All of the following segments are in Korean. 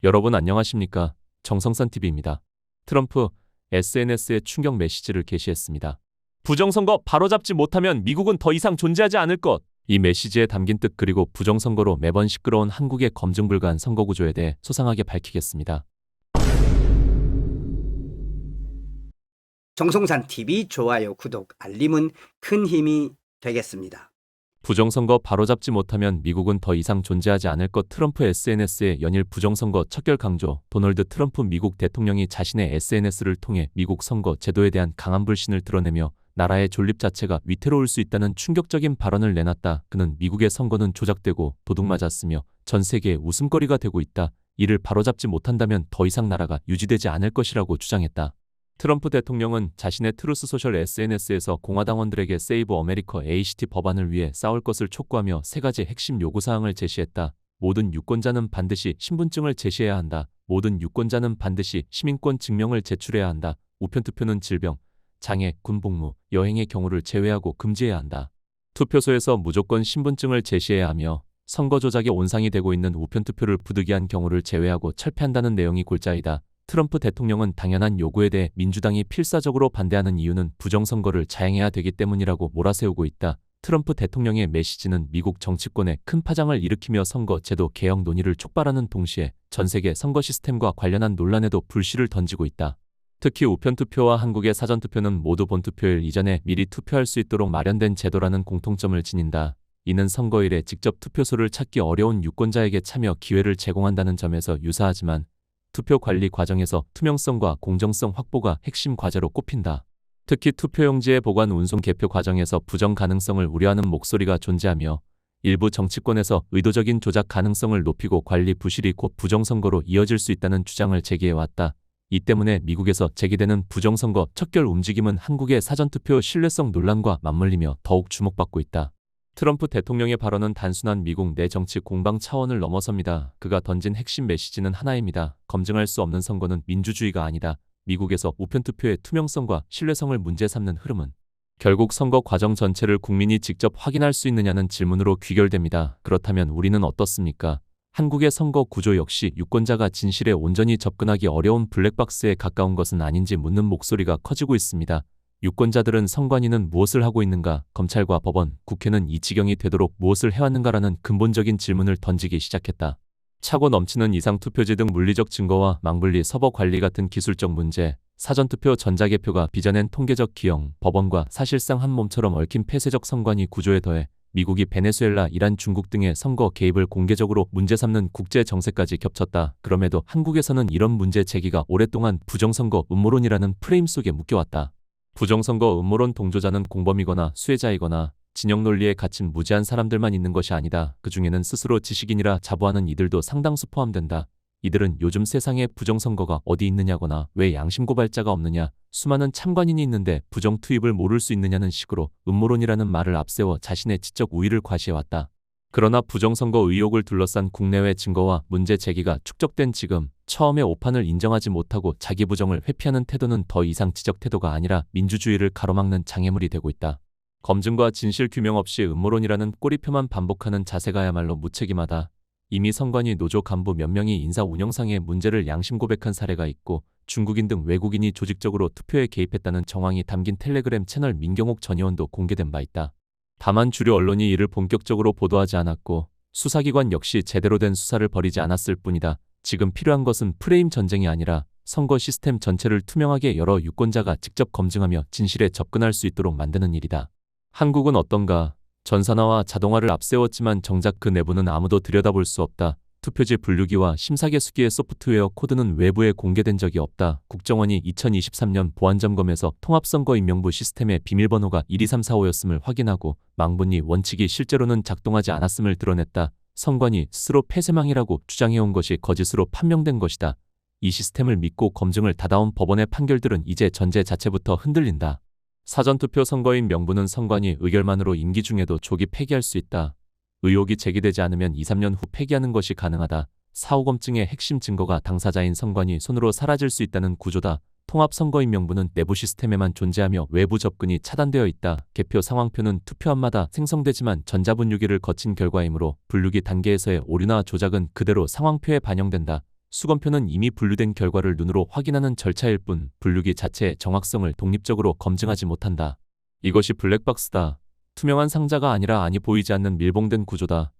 여러분 안녕하십니까? 정성산TV입니다. 트럼프 SNS에 충격 메시지를 게시했습니다. 부정선거 바로잡지 못하면 미국은 더 이상 존재하지 않을 것. 이 메시지에 담긴 뜻 그리고 부정선거로 매번 시끄러운 한국의 검증 불가한 선거구조에 대해 소상하게 밝히겠습니다. 정성산TV 좋아요, 구독, 알림은 큰 힘이 되겠습니다. 부정선거 바로잡지 못하면 미국은 더 이상 존재하지 않을 것. 트럼프 SNS에 연일 부정선거 척결 강조. 도널드 트럼프 미국 대통령이 자신의 SNS를 통해 미국 선거 제도에 대한 강한 불신을 드러내며 나라의 존립 자체가 위태로울 수 있다는 충격적인 발언을 내놨다. 그는 미국의 선거는 조작되고 도둑맞았으며 전 세계의 웃음거리가 되고 있다. 이를 바로잡지 못한다면 더 이상 나라가 유지되지 않을 것이라고 주장했다. 트럼프 대통령은 자신의 트루스 소셜 SNS에서 공화당원들에게 세이브 어메리커 ACT 법안을 위해 싸울 것을 촉구하며 세 가지 핵심 요구사항을 제시했다. 모든 유권자는 반드시 신분증을 제시해야 한다. 모든 유권자는 반드시 시민권 증명을 제출해야 한다. 우편투표는 질병, 장애, 군복무, 여행의 경우를 제외하고 금지해야 한다. 투표소에서 무조건 신분증을 제시해야 하며 선거 조작의 온상이 되고 있는 우편투표를 부득이한 경우를 제외하고 철폐한다는 내용이 골자이다. 트럼프 대통령은 당연한 요구에 대해 민주당이 필사적으로 반대하는 이유는 부정선거를 자행해야 되기 때문이라고 몰아세우고 있다. 트럼프 대통령의 메시지는 미국 정치권에 큰 파장을 일으키며 선거 제도 개혁 논의를 촉발하는 동시에 전 세계 선거 시스템과 관련한 논란에도 불씨를 던지고 있다. 특히 우편투표와 한국의 사전투표는 모두 본투표일 이전에 미리 투표할 수 있도록 마련된 제도라는 공통점을 지닌다. 이는 선거일에 직접 투표소를 찾기 어려운 유권자에게 참여 기회를 제공한다는 점에서 유사하지만 투표 관리 과정에서 투명성과 공정성 확보가 핵심 과제로 꼽힌다. 특히 투표용지의 보관 운송 개표 과정에서 부정 가능성을 우려하는 목소리가 존재하며 일부 정치권에서 의도적인 조작 가능성을 높이고 관리 부실이 곧 부정선거로 이어질 수 있다는 주장을 제기해왔다. 이 때문에 미국에서 제기되는 부정선거 척결 움직임은 한국의 사전투표 신뢰성 논란과 맞물리며 더욱 주목받고 있다. 트럼프 대통령의 발언은 단순한 미국 내 정치 공방 차원을 넘어섭니다. 그가 던진 핵심 메시지는 하나입니다. 검증할 수 없는 선거는 민주주의가 아니다. 미국에서 우편투표의 투명성과 신뢰성을 문제 삼는 흐름은 결국 선거 과정 전체를 국민이 직접 확인할 수 있느냐는 질문으로 귀결됩니다. 그렇다면 우리는 어떻습니까? 한국의 선거 구조 역시 유권자가 진실에 온전히 접근하기 어려운 블랙박스에 가까운 것은 아닌지 묻는 목소리가 커지고 있습니다. 유권자들은 선관위는 무엇을 하고 있는가, 검찰과 법원, 국회는 이 지경이 되도록 무엇을 해왔는가라는 근본적인 질문을 던지기 시작했다. 차고 넘치는 이상투표지 등 물리적 증거와 망분리 서버 관리 같은 기술적 문제, 사전투표 전자개표가 빚어낸 통계적 기형, 법원과 사실상 한 몸처럼 얽힌 폐쇄적 선관위 구조에 더해 미국이 베네수엘라, 이란, 중국 등의 선거 개입을 공개적으로 문제 삼는 국제 정세까지 겹쳤다. 그럼에도 한국에서는 이런 문제 제기가 오랫동안 부정선거 음모론이라는 프레임 속에 묶여왔다. 부정선거 음모론 동조자는 공범이거나 수혜자이거나 진영 논리에 갇힌 무지한 사람들만 있는 것이 아니다. 그 중에는 스스로 지식인이라 자부하는 이들도 상당수 포함된다. 이들은 요즘 세상에 부정선거가 어디 있느냐거나 왜 양심고발자가 없느냐, 수많은 참관인이 있는데 부정 투입을 모를 수 있느냐는 식으로 음모론이라는 말을 앞세워 자신의 지적 우위를 과시해왔다. 그러나 부정선거 의혹을 둘러싼 국내외 증거와 문제 제기가 축적된 지금 처음에 오판을 인정하지 못하고 자기 부정을 회피하는 태도는 더 이상 지적 태도가 아니라 민주주의를 가로막는 장애물이 되고 있다. 검증과 진실 규명 없이 음모론이라는 꼬리표만 반복하는 자세가야말로 무책임하다. 이미 선관위 노조 간부 몇 명이 인사 운영상의 문제를 양심 고백한 사례가 있고 중국인 등 외국인이 조직적으로 투표에 개입했다는 정황이 담긴 텔레그램 채널 민경욱 전 의원도 공개된 바 있다. 다만 주류 언론이 이를 본격적으로 보도하지 않았고 수사기관 역시 제대로 된 수사를 벌이지 않았을 뿐이다. 지금 필요한 것은 프레임 전쟁이 아니라 선거 시스템 전체를 투명하게 여러 유권자가 직접 검증하며 진실에 접근할 수 있도록 만드는 일이다. 한국은 어떤가? 전산화와 자동화를 앞세웠지만 정작 그 내부는 아무도 들여다볼 수 없다. 투표지 분류기와 심사계수기의 소프트웨어 코드는 외부에 공개된 적이 없다. 국정원이 2023년 보안점검에서 통합선거인명부 시스템의 비밀번호가 12345였음을 확인하고 망분리 원칙이 실제로는 작동하지 않았음을 드러냈다. 선관위 스스로 폐쇄망이라고 주장해온 것이 거짓으로 판명된 것이다. 이 시스템을 믿고 검증을 닫아온 법원의 판결들은 이제 전제 자체부터 흔들린다. 사전투표 선거인 명부는 선관위 의결만으로 임기 중에도 조기 폐기할 수 있다. 의혹이 제기되지 않으면 2, 3년 후 폐기하는 것이 가능하다. 사후 검증의 핵심 증거가 당사자인 선관위 손으로 사라질 수 있다는 구조다. 통합선거인명부는 내부 시스템에만 존재하며 외부 접근이 차단되어 있다. 개표 상황표는 투표함마다 생성되지만 전자분류기를 거친 결과이므로 분류기 단계에서의 오류나 조작은 그대로 상황표에 반영된다. 수검표는 이미 분류된 결과를 눈으로 확인하는 절차일 뿐 분류기 자체의 정확성을 독립적으로 검증하지 못한다. 이것이 블랙박스다. 투명한 상자가 아니라 안이 보이지 않는 밀봉된 구조다.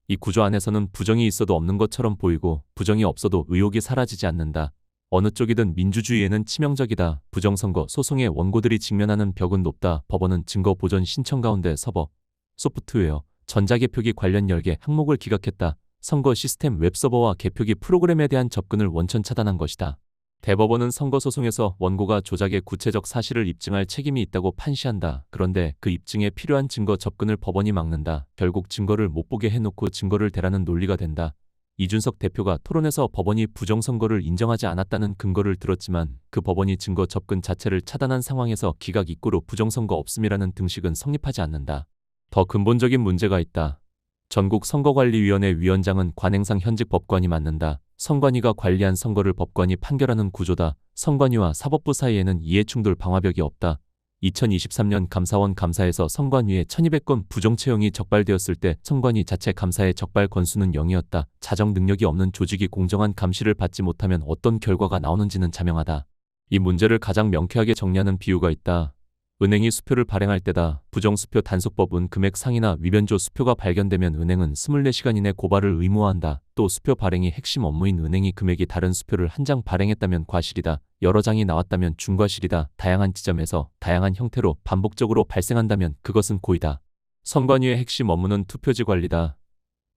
이 구조 안에서는 부정이 있어도 없는 것처럼 보이고 부정이 없어도 의혹이 사라지지 않는다. 어느 쪽이든 민주주의에는 치명적이다. 부정선거 소송의 원고들이 직면하는 벽은 높다. 법원은 증거 보존 신청 가운데 서버, 소프트웨어, 전자개표기 관련 10개 항목을 기각했다. 선거 시스템 웹서버와 개표기 프로그램에 대한 접근을 원천 차단한 것이다. 대법원은 선거소송에서 원고가 조작의 구체적 사실을 입증할 책임이 있다고 판시한다. 그런데 그 입증에 필요한 증거 접근을 법원이 막는다. 결국 증거를 못 보게 해놓고 증거를 대라는 논리가 된다. 이준석 대표가 토론에서 법원이 부정선거를 인정하지 않았다는 근거를 들었지만 그 법원이 증거 접근 자체를 차단한 상황에서 기각 입구로 부정선거 없음이라는 등식은 성립하지 않는다. 더 근본적인 문제가 있다. 전국선거관리위원회 위원장은 관행상 현직 법관이 맡는다. 선관위가 관리한 선거를 법관이 판결하는 구조다. 선관위와 사법부 사이에는 이해충돌 방화벽이 없다. 2023년 감사원 감사에서 선관위에 1200건 부정채용이 적발되었을 때 선관위 자체 감사의 적발 건수는 0이었다. 자정 능력이 없는 조직이 공정한 감시를 받지 못하면 어떤 결과가 나오는지는 자명하다. 이 문제를 가장 명쾌하게 정리하는 비유가 있다. 은행이 수표를 발행할 때다. 부정수표 단속법은 금액 상이나 위변조 수표가 발견되면 은행은 24시간 이내 고발을 의무화한다. 또 수표 발행이 핵심 업무인 은행이 금액이 다른 수표를 한 장 발행했다면 과실이다. 여러 장이 나왔다면 중과실이다. 다양한 지점에서 다양한 형태로 반복적으로 발생한다면 그것은 고의다. 선관위의 핵심 업무는 투표지 관리다.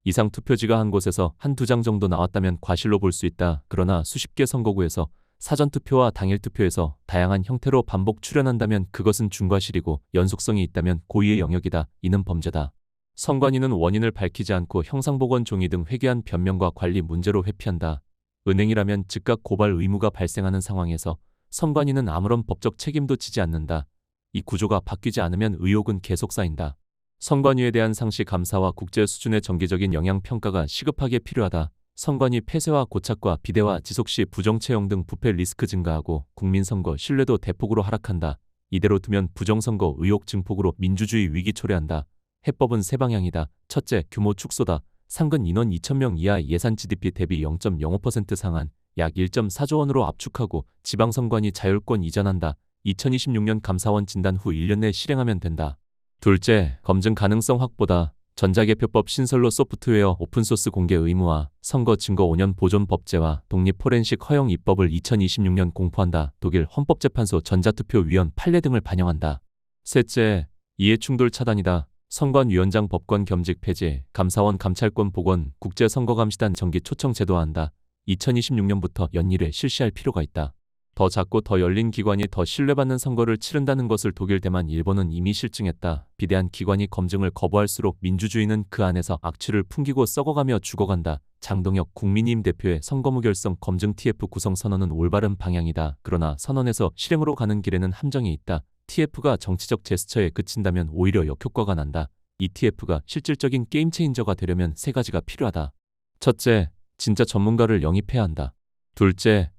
이상 투표지가 한 곳에서 한두 장 정도 나왔다면 과실로 볼 수 있다. 그러나 수십 개 선거구에서 사전투표와 당일투표에서 다양한 형태로 반복 출현한다면 그것은 중과실이고 연속성이 있다면 고의의 영역이다. 이는 범죄다. 선관위는 원인을 밝히지 않고 형상보건 종이 등 회계안 변명과 관리 문제로 회피한다. 은행이라면 즉각 고발 의무가 발생하는 상황에서 선관위는 아무런 법적 책임도 지지 않는다. 이 구조가 바뀌지 않으면 의혹은 계속 쌓인다. 선관위에 대한 상시 감사와 국제 수준의 정기적인 영향평가가 시급하게 필요하다. 선관위 폐쇄와 고착과 비대화 지속 시 부정채용 등 부패 리스크 증가하고 국민선거 신뢰도 대폭으로 하락한다. 이대로 두면 부정선거 의혹 증폭으로 민주주의 위기 초래한다. 해법은 세 방향이다. 첫째, 규모 축소다. 상근 인원 2,000명 이하 예산 GDP 대비 0.05% 상한 약 1.4조 원으로 압축하고 지방선관위 자율권 이전한다. 2026년 감사원 진단 후 1년 내 실행하면 된다. 둘째, 검증 가능성 확보다. 전자개표법 신설로 소프트웨어 오픈소스 공개 의무화, 선거 증거 5년 보존 법제화, 독립 포렌식 허용 입법을 2026년 공포한다. 독일 헌법재판소 전자투표위원 판례 등을 반영한다. 셋째, 이해충돌 차단이다. 선관위원장 법관 겸직 폐지, 감사원 감찰권 복원, 국제선거감시단 정기 초청 제도화한다. 2026년부터 연일에 실시할 필요가 있다. 더 작고 더 열린 기관이 더 신뢰받는 선거를 치른다는 것을 독일, 대만, 일본은 이미 실증했다. 비대한 기관이 검증을 거부할수록 민주주의는 그 안에서 악취를 풍기고 썩어가며 죽어간다. 장동혁 국민의힘 대표의 선거무결성 검증 TF 구성 선언은 올바른 방향이다. 그러나 선언에서 실행으로 가는 길에는 함정이 있다. TF가 정치적 제스처에 그친다면 오히려 역효과가 난다. 이 TF가 실질적인 게임 체인저가 되려면 세 가지가 필요하다. 첫째, 진짜 전문가를 영입해야 한다. 둘째,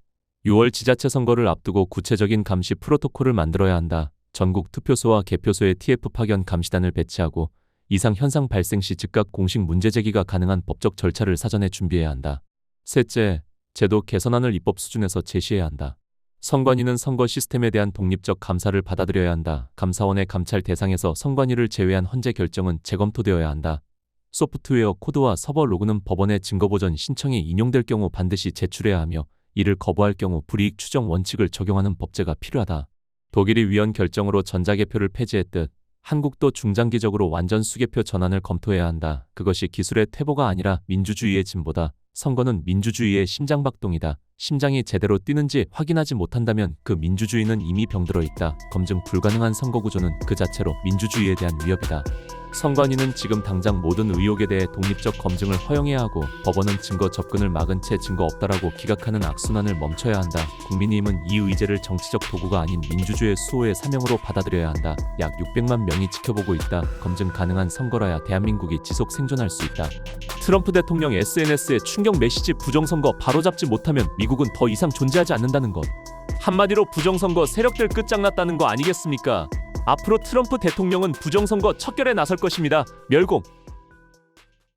6월 지자체 선거를 앞두고 구체적인 감시 프로토콜을 만들어야 한다. 전국 투표소와 개표소에 TF 파견 감시단을 배치하고 이상 현상 발생 시 즉각 공식 문제 제기가 가능한 법적 절차를 사전에 준비해야 한다. 셋째, 제도 개선안을 입법 수준에서 제시해야 한다. 선관위는 선거 시스템에 대한 독립적 감사를 받아들여야 한다. 감사원의 감찰 대상에서 선관위를 제외한 헌재 결정은 재검토되어야 한다. 소프트웨어 코드와 서버 로그는 법원의 증거보전 신청이 인용될 경우 반드시 제출해야 하며 이를 거부할 경우 불이익 추정 원칙을 적용하는 법제가 필요하다. 독일이 위헌 결정으로 전자개표를 폐지했듯 한국도 중장기적으로 완전 수개표 전환을 검토해야 한다. 그것이 기술의 퇴보가 아니라 민주주의의 진보다. 선거는 민주주의의 심장박동이다. 심장이 제대로 뛰는지 확인하지 못한다면 그 민주주의는 이미 병들어 있다. 검증 불가능한 선거구조는 그 자체로 민주주의에 대한 위협이다. 선관위는 지금 당장 모든 의혹에 대해 독립적 검증을 허용해야 하고 법원은 증거 접근을 막은 채 증거 없다라고 기각하는 악순환을 멈춰야 한다. 국민의힘은 이 의제를 정치적 도구가 아닌 민주주의 수호의 사명으로 받아들여야 한다. 약 600만 명이 지켜보고 있다. 검증 가능한 선거라야 대한민국이 지속 생존할 수 있다. 트럼프 대통령 SNS에 충격 메시지 부정선거 바로잡지 못하면 미국은 더 이상 존재하지 않는다는 것. 한마디로 부정선거 세력들 끝장났다는 거 아니겠습니까? 앞으로 트럼프 대통령은 부정선거 척결에 나설 것입니다. 멸공.